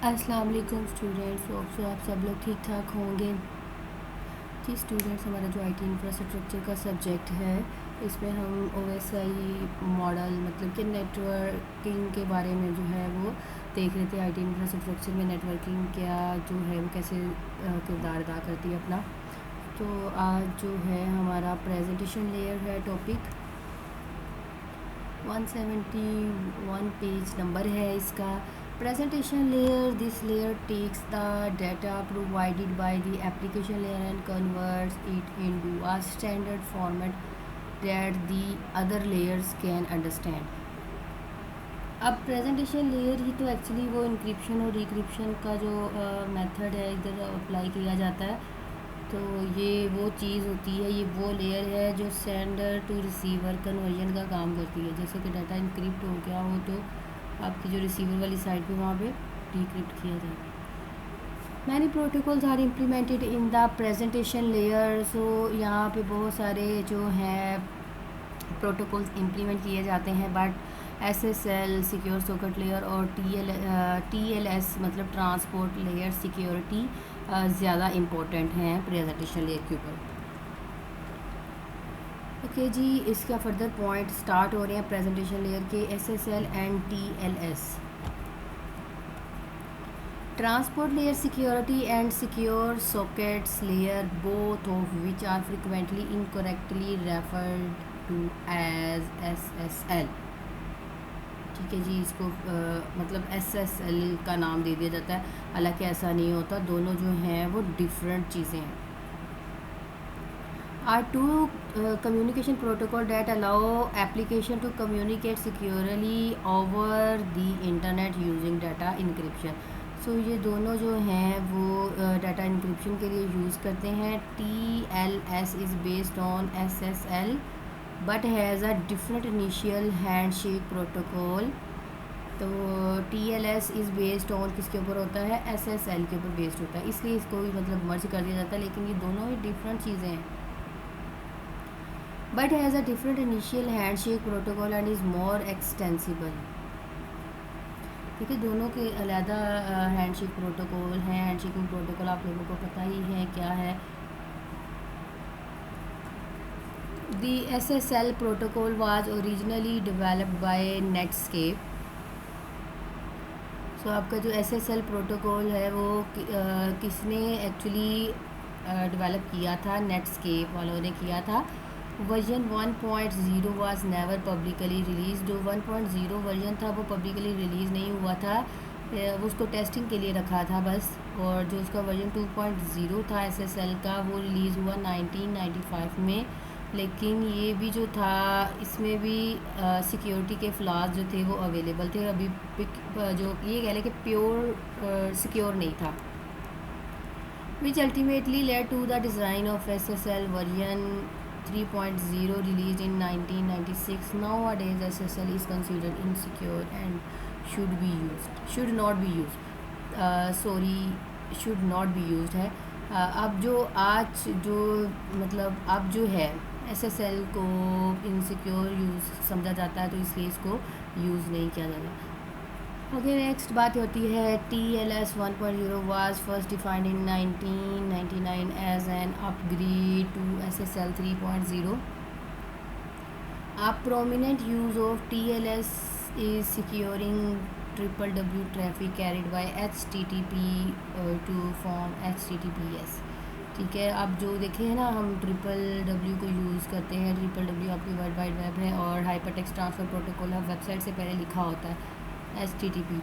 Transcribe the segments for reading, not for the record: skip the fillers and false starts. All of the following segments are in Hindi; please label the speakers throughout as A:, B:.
A: अस्सलाम वालेकुम स्टूडेंट्स। होप सो आप सब लोग ठीक ठाक होंगे। जी स्टूडेंट्स, हमारा जो आईटी इंफ्रास्ट्रक्चर का सब्जेक्ट है इसमें हम ओएसआई मॉडल मतलब कि नेटवर्किंग के बारे में जो है वो देख रहे थे। आईटी इंफ्रास्ट्रक्चर में नेटवर्किंग क्या जो है वो कैसे किरदार अदा करती है अपना। तो आज जो है हमारा प्रेजेंटेशन लेयर है, टॉपिक 171 पेज नंबर है इसका। Presentation layer, this layer takes the data provided by the application layer and converts it into a standard format that the other layers can understand. अब प्रेजेंटेशन लेयर ही तो एक्चुअली वो इंक्रिप्शन और डिक्रिप्शन का जो मेथड है इधर अप्लाई किया जाता है। तो ये वो चीज़ होती है, ये वो लेयर है जो सेंडर टू रिसीवर कन्वर्जन का काम करती है। जैसे कि डाटा इंक्रिप्ट हो गया हो तो आपकी जो रिसीवर वाली साइड पे वहाँ पे डिक्रिप्ट किया जाएगा। Many protocols are implemented in the presentation layer. So यहाँ पे बहुत सारे जो हैं प्रोटोकॉल्स इम्प्लीमेंट किए जाते हैं, but SSL secure socket layer और TLS मतलब ट्रांसपोर्ट लेयर सिक्योरिटी ज़्यादा इम्पोर्टेंट हैं प्रेजेंटेशन लेयर के ऊपर। ओके जी, इसका फर्दर पॉइंट स्टार्ट हो रहे हैं प्रेजेंटेशन लेयर के। SSL and TLS, transport layer security and secure sockets layer, both of which are frequently incorrectly referred to as SSL। ठीक है जी, इसको मतलब SSL का नाम दे दिया जाता है, हालांकि ऐसा नहीं होता, दोनों जो हैं वो डिफरेंट चीज़ें हैं। Are two communication protocol that allow application to communicate securely over the internet using data encryption. So ये दोनों जो हैं वो डाटा इंक्रिप्शन के लिए यूज़ करते हैं। TLS is based on SSL but has a different initial handshake protocol. तो TLS इज़ बेस्ड ऑन किसके ऊपर होता है? SSL के ऊपर बेस्ड होता है, इसलिए इसको भी मतलब मर्ज कर दिया जाता है, लेकिन ये दोनों ही डिफरेंट चीज़ें हैं। But has a different initial handshake protocol and is more extensible. ठीक है, दोनों के अलग हैंडशेक प्रोटोकॉल हैं। हैंडशेकिंग प्रोटोकॉल आप लोगों को पता ही है क्या है। The SSL protocol was originally developed by Netscape. So आपका जो SSL प्रोटोकॉल है वो किसने एक्चुअली डेवलप किया था? नेटस्केप वालों ने किया था। Version 1.0 was never publicly release. जो 1.0 वर्जन था वो पब्लिकली रिलीज़ नहीं हुआ था, वो उसको टेस्टिंग के लिए रखा था बस। और जो उसका वर्जन 2.0 था SSL का वो रिलीज़ हुआ 1995 में। लेकिन ये भी जो था इसमें भी सिक्योरिटी के फ्लॉज जो थे वो अवेलेबल थे, अभी जो ये कह लें कि प्योर सिक्योर नहीं था, which ultimately led to the design of SSL version 3.0 released in 1996. Nowadays SSL is considered insecure and should not be used है। अब जो आज जो मतलब अब जो है SSL को इनसिक्योर यूज़ समझा जाता है, तो इसलिए इसको यूज़ नहीं किया जाता। ओके, नेक्स्ट बात होती है TLS 1.0 was first defined in 1999 as an upgrade to SSL 3.0. A prominent use of TLS is securing www traffic carried by HTTP to form HTTPS. ठीक है, अब जो देखे हैं ना हम www को यूज़ करते हैं। www आपकी वर्ल्ड वाइड वेब है और हाइपरटेक्स्ट ट्रांसफ़र प्रोटोकॉल है, वेबसाइट से पहले लिखा होता है। HTTP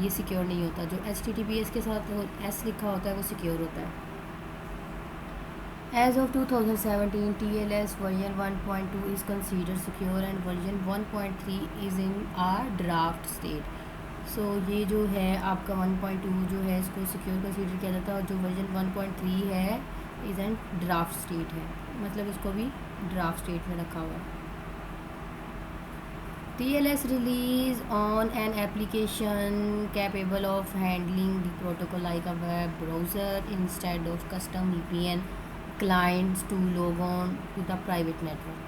A: ये सिक्योर नहीं होता, जो HTTPS के साथ S लिखा होता है वो सिक्योर होता है। As of 2017, TLS version 1.2 is considered secure and version 1.3 is in a draft state. So ये जो है आपका 1.2 जो है इसको सिक्योर कंसीडर किया जाता है, और जो वर्जन 1.3 है इज़ एन ड्राफ्ट स्टेट है, मतलब इसको भी ड्राफ्ट स्टेट में रखा हुआ है। TLS release on an application capable of handling the protocol like a web browser instead of custom VPN clients to log on to the private network.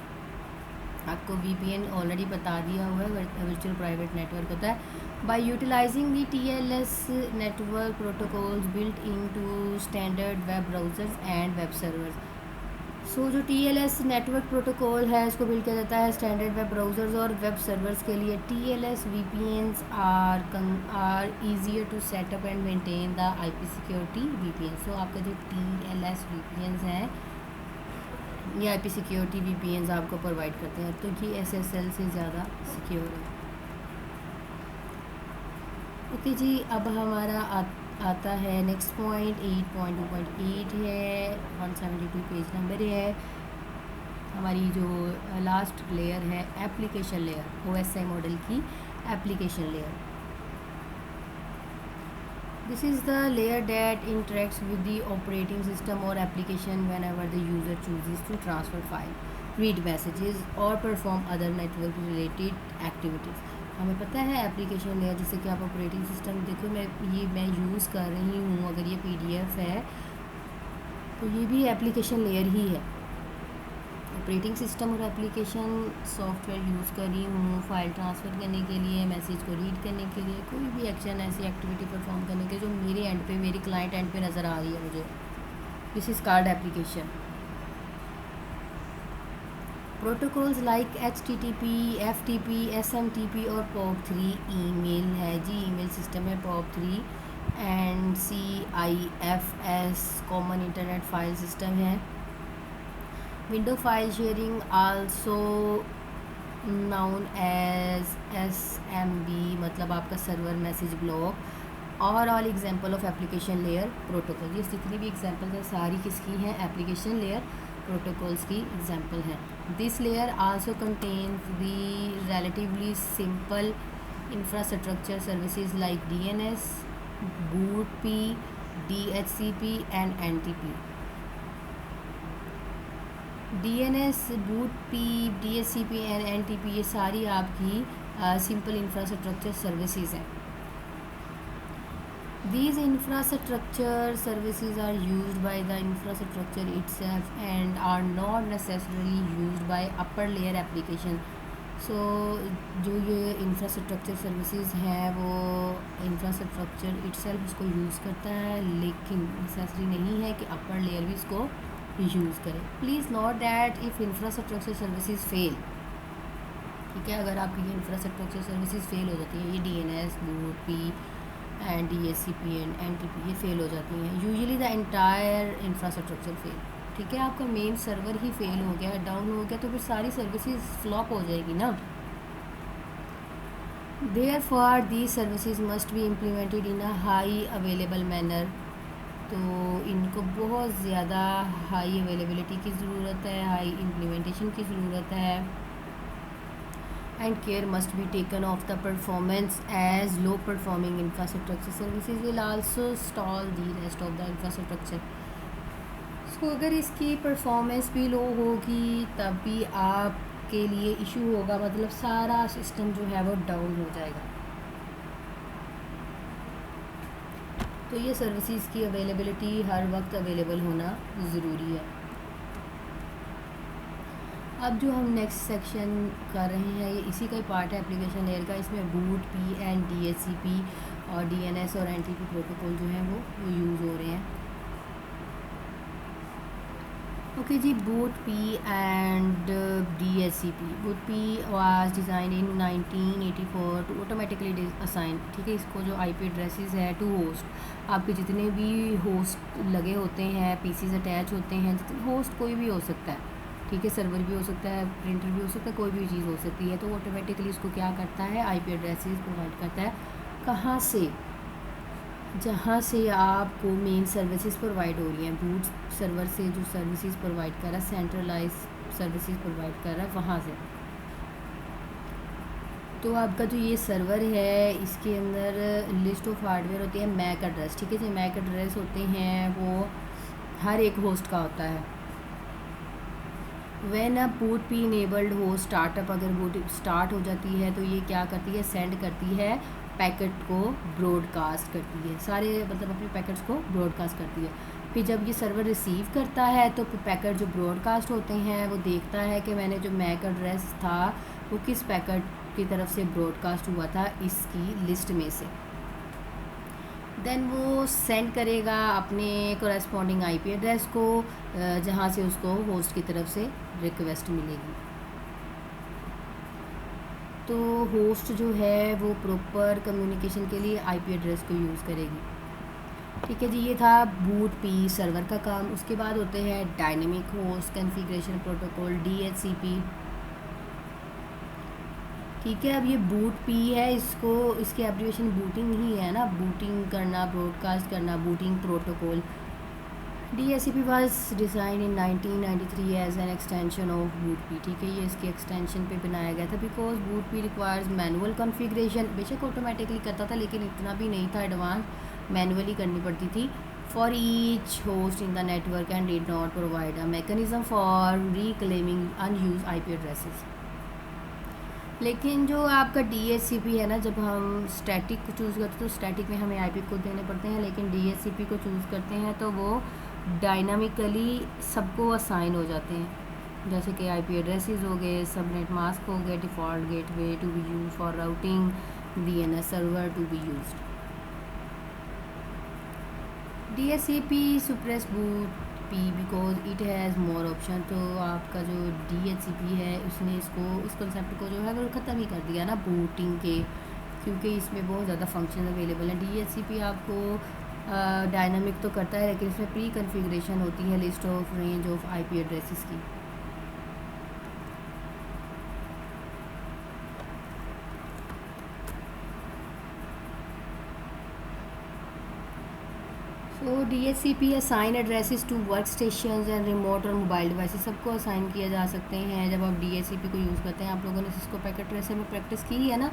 A: आपको VPN ऑलरेडी बता दिया हुआ है, वर्चुअल प्राइवेट नेटवर्क होता है। By utilizing the TLS network protocols built into standard web browsers and web servers. सो जो TLS नेटवर्क प्रोटोकॉल है इसको बिल्ड किया जाता है स्टैंडर्ड वेब ब्राउज़र्स और वेब सर्वर्स के लिए. TLS VPNs are easier to set up and maintain the IP security VPN. So आपका जो TLS VPNs हैं ये IP सिक्योरिटी VPNs आपको प्रोवाइड करते हैं, तो ये SSL से ज़्यादा सिक्योर है. ओके जी, अब हमारा आता है नेक्स्ट पॉइंट 8.2.8 है, 172 पेज नंबर है. हमारी जो लास्ट लेयर है एप्लीकेशन लेयर, OSI मॉडल की application layer. This is the layer that interacts with the operating system और application whenever the user chooses to transfer file, read messages और perform other network related activities. हमें पता है एप्लीकेशन लेयर, जैसे कि आप ऑपरेटिंग सिस्टम देखो, मैं यूज़ कर रही हूँ. अगर ये PDF है तो ये भी एप्लीकेशन लेयर ही है. ऑपरेटिंग सिस्टम और एप्लीकेशन सॉफ्टवेयर यूज़ कर रही हूँ फाइल ट्रांसफ़र करने के लिए, मैसेज को रीड करने के लिए, कोई भी एक्शन ऐसी एक्टिविटी परफॉर्म करने के जो मेरे एंड पे, मेरी क्लाइंट एंड पे नज़र आ रही है मुझे. This is card application. Protocols like HTTP, FTP, SMTP और POP3 ईमेल है जी, ईमेल सिस्टम है POP3 and CIFS common internet file system है. Window file sharing also known as SMB, मतलब आपका सर्वर मैसेज ब्लॉक. और all example of application layer protocol. ये जितनी भी एग्जांपल्स हैं सारी किसकी हैं? एप्लीकेशन लेयर प्रोटोकॉल्स की एग्जांपल हैं. This layer also contains the relatively simple infrastructure services like DNS, BOOTP, DHCP and NTP. DNS, BOOTP, DHCP and NTP ये सारी आपकी सिंपल इंफ्रास्ट्रक्चर सर्विसेज हैं. These infrastructure services are used by the infrastructure itself and are not necessarily used by upper layer application. So जो ये इंफ्रास्ट्रक्चर सर्विसेज हैं वो इंफ्रास्ट्रक्चर itself इसको यूज़ करता है, लेकिन नेसेसरी नहीं है कि अपर लेयर भी इसको यूज़ करे. Please note that if infrastructure services fail, ठीक है, अगर आपकी ये इंफ्रास्ट्रक्चर सर्विसेज फेल हो जाती है, ये DNS, BOOTP and DHCP and NTP ये फेल हो जाती हैं, usually the entire infrastructure fail. ठीक है, आपका मेन सर्वर ही फेल हो गया, डाउन हो गया, तो फिर सारी सर्विसेज फ्लॉप हो जाएगी ना. Therefore these services must be implemented in a high available manner. तो इनको बहुत ज़्यादा हाई अवेलेबिलिटी की ज़रूरत है, हाई इम्प्लीमेंटेशन की ज़रूरत है. And care must be taken of the performance as low performing infrastructure services will also stall the rest of the infrastructure. So अगर इसकी परफॉर्मेंस भी लो होगी तब भी आपके लिए इशू होगा, मतलब सारा सिस्टम जो है वो डाउन हो जाएगा. तो ये सर्विसेज की अवेलेबिलिटी हर वक्त अवेलेबल होना ज़रूरी है. अब जो हम नेक्स्ट सेक्शन कर रहे हैं ये इसी का ही पार्ट है एप्लीकेशन लेयर का. इसमें BOOTP एंड DHCP और DNS और NTP प्रोटोकॉल जो हैं वो यूज़ हो रहे हैं. ओके जी, BOOTP and DHCP. BOOTP was design in 1984 to automatically assign, ठीक है, इसको जो IP एड्रेसेस है टू होस्ट. आपके जितने भी होस्ट लगे होते हैं, PCs अटैच होते हैं, जितने होस्ट कोई भी हो सकता है, ठीक है, सर्वर भी हो सकता है, प्रिंटर भी हो सकता है, कोई भी चीज़ हो सकती है. तो ऑटोमेटिकली इसको क्या करता है? IP एड्रेसेस प्रोवाइड करता है. कहाँ से? जहाँ से आपको मेन सर्विसेज प्रोवाइड हो रही हैं. बूट सर्वर से जो सर्विसेज प्रोवाइड कर रहा है, सेंट्रलाइज सर्विसेज प्रोवाइड कर रहा है, वहाँ से. तो आपका जो ये सर्वर है इसके अंदर लिस्ट ऑफ हार्डवेयर होती है, मैक एड्रेस, ठीक है जी. मैक एड्रेस होते हैं वो हर एक होस्ट का होता है. व्हेन अ BOOTP इनेबल्ड हो स्टार्टअप, अगर बूट स्टार्ट हो जाती है तो ये क्या करती है? सेंड करती है पैकेट को, ब्रॉडकास्ट करती है, सारे मतलब अपने पैकेट्स को ब्रॉडकास्ट करती है. फिर जब ये सर्वर रिसीव करता है तो पैकेट जो ब्रॉडकास्ट होते हैं वो देखता है कि मैंने जो मैक एड्रेस था वो किस पैकेट की तरफ से ब्रॉडकास्ट हुआ था इसकी लिस्ट में से। देन वो सेंड करेगा अपने कोरेस्पॉन्डिंग आईपी एड्रेस को, जहाँ से उसको होस्ट की तरफ से रिक्वेस्ट मिलेगी। तो होस्ट जो है वो प्रॉपर कम्युनिकेशन के लिए आईपी एड्रेस को यूज़ करेगी। ठीक है जी, ये था बूट पी सर्वर का काम। उसके बाद होते हैं dynamic host configuration protocol DHCP। ठीक है, अब ये बूट पी है, इसको इसकी एब्रिविएशन बूटिंग ही है ना, बूटिंग करना, ब्रॉडकास्ट करना, booting protocol. DHCP was design in 1993 as an extension of BOOTP. ठीक है, ये इसके एक्सटेंशन पे बनाया गया था because BOOTP requires manual configuration. बेशक ऑटोमेटिकली करता था लेकिन इतना भी नहीं था एडवांस, मैनुअली करनी पड़ती थी for each host in the network and did not provide a mechanism for reclaiming unused IP addresses. लेकिन जो आपका DHCP है ना, जब हम स्टैटिक को चूज़ करते हैं तो स्टैटिक में हमें आईपी कोड देने पड़ते हैं, लेकिन DHCP को चूज़ करते हैं तो वो डायनामिकली सबको असाइन हो जाते हैं। जैसे कि आईपी एड्रेसेस हो गए, सबनेट मास्क हो गए, default gateway to be use for routing, DNS server to be used. DHCP suppress boot P because it has more option। तो आपका जो DHCP है उसने इसको, इस कंसेप्ट को जो है वो ख़त्म ही कर दिया ना बूटिंग के, क्योंकि इसमें बहुत ज़्यादा फंक्शन अवेलेबल हैं। DHCP आपको डायनामिक तो करता है लेकिन इसमें प्री कन्फिग्रेशन होती है list of range of IP addresses की। तो DHCP assign addresses to workstation and remote और मोबाइल डिवाइसेस, सबको असाइन किया जा सकते हैं। जब आप DHCP को यूज़ करते हैं, आप लोगों ने सिस्को पैकेट ट्रेसर में प्रैक्टिस की है ना,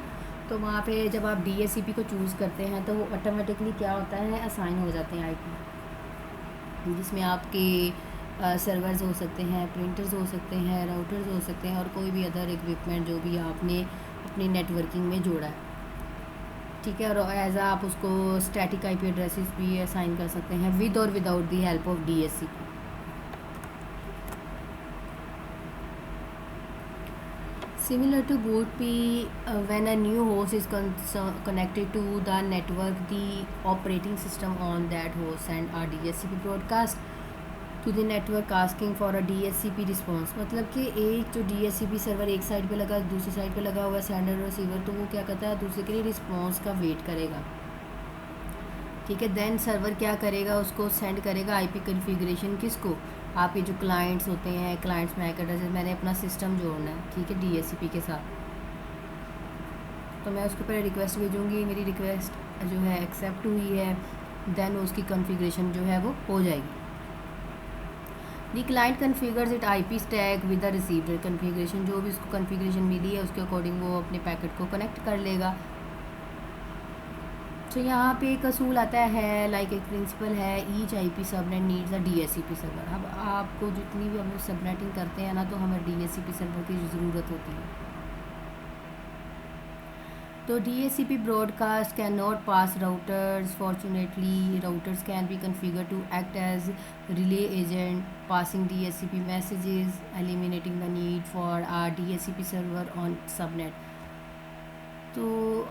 A: तो वहाँ पे जब आप DHCP को चूज़ करते हैं तो वो ऑटोमेटिकली क्या होता है, असाइन हो जाते हैं आईपी, जिसमें आपके सर्वर्स हो सकते हैं, प्रिंटर्स हो सकते हैं, राउटर्स हो सकते हैं और कोई भी अदर इक्विपमेंट जो भी आपने अपनी नेटवर्किंग में जोड़ा है। ठीक है, और एज आप उसको स्टैटिक आईपी एड्रेसेस भी असाइन कर सकते हैं विद और without the help of DHCP। Similar to boot P, when a new host is connected to the network, the operating system on that host send a DHCP broadcast to the network asking for a DHCP response। मतलब कि एक जो DHCP सर्वर एक साइड पे लगा, दूसरी साइड पे लगा हुआ है सेंडर और रिसीवर, तो वो क्या करता है, दूसरे के लिए रिस्पॉन्स का वेट करेगा। ठीक है, देन सर्वर क्या करेगा, उसको सेंड करेगा आईपी कॉन्फ़िगरेशन किसको, आपके जो क्लाइंट्स होते हैं, क्लाइंट्स में आकर जैसे मैंने अपना सिस्टम जोड़ना है, ठीक है, DHCP के साथ, तो मैं उसके ऊपर रिक्वेस्ट भेजूँगी, मेरी रिक्वेस्ट जो है एक्सेप्ट हुई है, देन उसकी कॉन्फ़िगरेशन जो है वो हो जाएगी। The client configures it IP stack with the receiver configuration, जो भी उसको कन्फिगरेशन मिली है उसके अकॉर्डिंग वो अपने पैकेट को कनेक्ट कर लेगा। तो यहाँ पे एक असूल आता है, लाइक एक प्रिंसिपल है, each IP subnet needs a DHCP server. अब आपको जितनी भी हम लोग सबनेटिंग करते हैं ना, तो हमें DHCP सर्वर की ज़रूरत होती है। तो DHCP broadcast cannot pass routers. Fortunately, routers can be configured to act as relay agent, passing DHCP messages, eliminating the need for a DHCP server on subnet। तो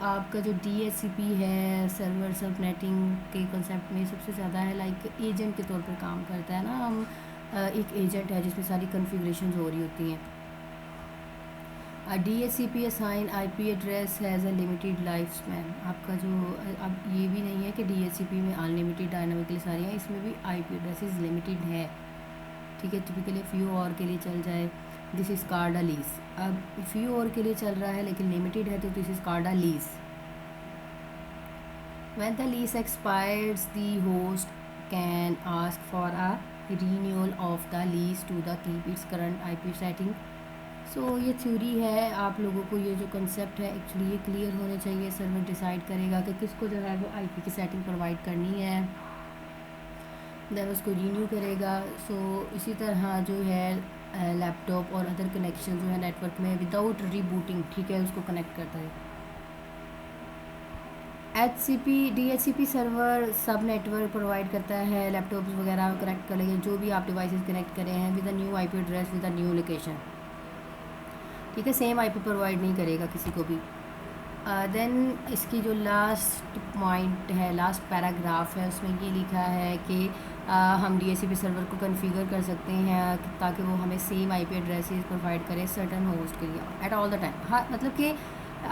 A: आपका जो DHCP है सर्वर सबनेटिंग के कंसेप्ट में सबसे ज़्यादा है, लाइक एजेंट के तौर पर काम करता है ना। हम एक एजेंट है जिसमें सारी कन्फिग्रेशन हो रही होती हैं। DHCP assign IP address has a limited life span. आपका जो अब ये भी नहीं है कि DHCP में अनलिमिटेड डायनामिकली सारी हैं, इसमें भी IP एड्रेसेस लिमिटेड है। ठीक है, टिपिकली फ्यू और के लिए चल जाए, this is called a lease. अब फ्यू और के लिए चल रहा है लेकिन लिमिटेड है तो this is called a lease. When the lease expires the host can ask for a renewal of the lease to the keep its current IP setting. So ये थ्योरी है, आप लोगों को ये जो कंसेप्ट है एक्चुअली ये क्लियर होने चाहिए। सर्वर डिसाइड करेगा कि किसको जो है वो IP की सेटिंग प्रोवाइड करनी है, देन उसको रीन्यू करेगा। सो इसी तरह जो है लैपटॉप और अदर कनेक्शन जो है नेटवर्क में विदाउट रीबूटिंग, ठीक है, उसको कनेक्ट करता है। DHCP सर्वर सब नेटवर्क प्रोवाइड करता है, लैपटॉप वगैरह कनेक्ट कर लेंगे, जो भी आप डिवाइसेस कनेक्ट करें हैं with a new IP address with a new location. ठीक है, सेम आईपी प्रोवाइड नहीं करेगा किसी को भी। देन इसकी जो लास्ट पॉइंट है, लास्ट पैराग्राफ है, उसमें ये लिखा है कि हम डीएचसीपी सर्वर को कॉन्फ़िगर कर सकते हैं ताकि वो हमें सेम आईपी एड्रेसेस प्रोवाइड करे सर्टन होस्ट के लिए एट ऑल द टाइम। हाँ, मतलब कि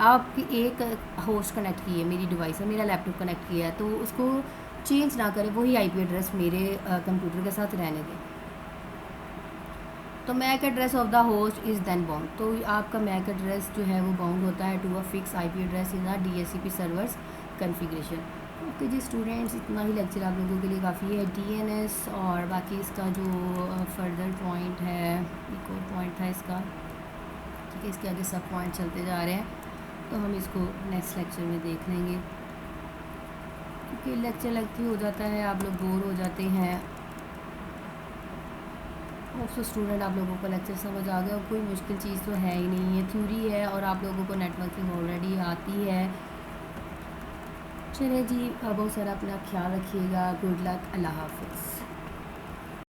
A: आपकी एक होस्ट कनेक्ट की है, मेरी डिवाइस है, मेरा लैपटॉप कनेक्ट किया है, तो उसको चेंज ना करें, वही आईपी एड्रेस मेरे कंप्यूटर के साथ रहने दें। तो MAC address of the host is then bound, तो आपका मैक एड्रेस जो है वो बाउंड होता है to a fix IP address in a DHCP servers configuration. Okay जी स्टूडेंट्स, इतना ही लेक्चर आप लोगों के लिए काफ़ी है। डीएनएस और बाकी इसका जो फर्दर पॉइंट है, एक और पॉइंट था इसका, ठीक है, इसके आगे सब पॉइंट चलते जा रहे हैं, तो हम इसको नेक्स्ट लेक्चर में देख लेंगे, क्योंकि लेक्चर लेक्चर हो जाता है, आप लोग बोर हो जाते हैं। तो स्टूडेंट, आप लोगों को लेक्चर समझ आ गया, कोई मुश्किल चीज़ तो है ही नहीं है, थ्योरी है और आप लोगों को नेटवर्किंग ऑलरेडी आती है। चलिए जी, बहुत सारा अपना ख्याल रखिएगा। गुड लक, अल्लाह हाफिज़।